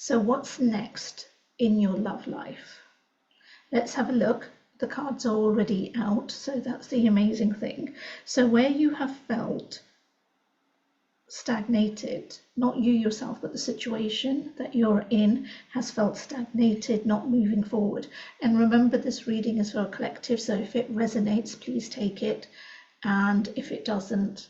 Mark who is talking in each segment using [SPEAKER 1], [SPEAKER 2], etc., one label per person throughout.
[SPEAKER 1] So what's next in your love life? Let's have a look. The cards are already out, so that's the amazing thing. So where you have felt stagnated, not you yourself, but the situation that you're in has felt stagnated, not moving forward. And remember, this reading is for a collective, so if it resonates, please take it. And if it doesn't,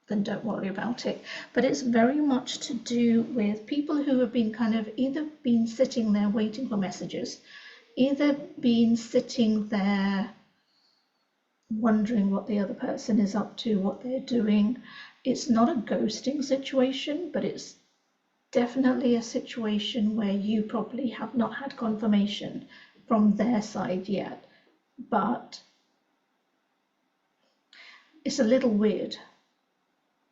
[SPEAKER 1] then don't worry about it. But it's very much to do with people who have been kind of either been sitting there waiting for messages, either been sitting there wondering what the other person is up to, what they're doing. It's not a ghosting situation, but it's definitely a situation where you probably have not had confirmation from their side yet. But it's a little weird,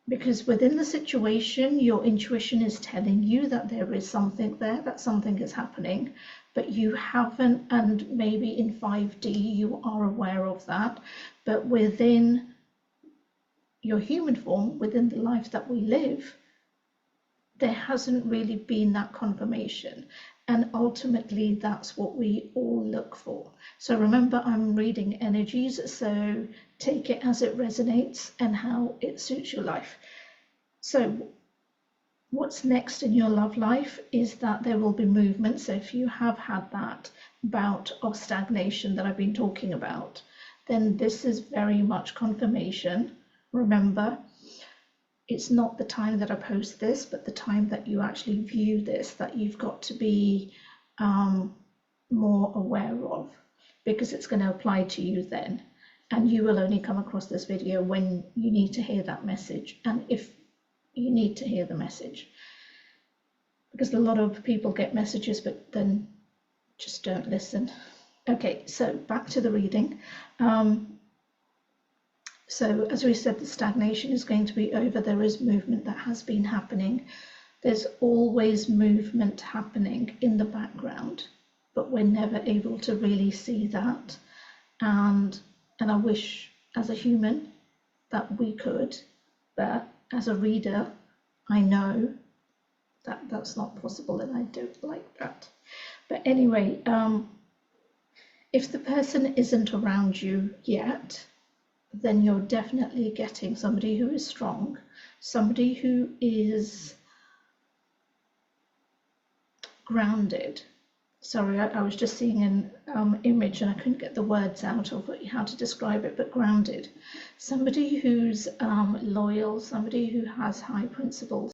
[SPEAKER 1] because within the situation, your intuition is telling you that there is something there, that something is happening, but you haven't, and maybe in 5D you are aware of that, but within your human form, within the life that we live, there hasn't really been that confirmation. And ultimately, that's what we all look for. So remember, I'm reading energies, so take it as it resonates and how it suits your life. So what's next in your love life is that there will be movement. So if you have had that bout of stagnation that I've been talking about, then this is very much confirmation. Remember, it's not the time that I post this, but the time that you actually view this, that you've got to be more aware of, because it's going to apply to you then. And you will only come across this video when you need to hear that message. And if you need to hear the message, because a lot of people get messages, but then just don't listen. Okay, so back to the reading. So as we said, the stagnation is going to be over. There is movement that has been happening. There's always movement happening in the background, but we're never able to really see that. And I wish as a human that we could, but as a reader, I know that that's not possible, and I don't like that. But anyway, if the person isn't around you yet, then you're definitely getting somebody who is strong, somebody who is grounded. Sorry, I was just seeing an image and I couldn't get the words out of how to describe it, but grounded. Somebody who's loyal, somebody who has high principles.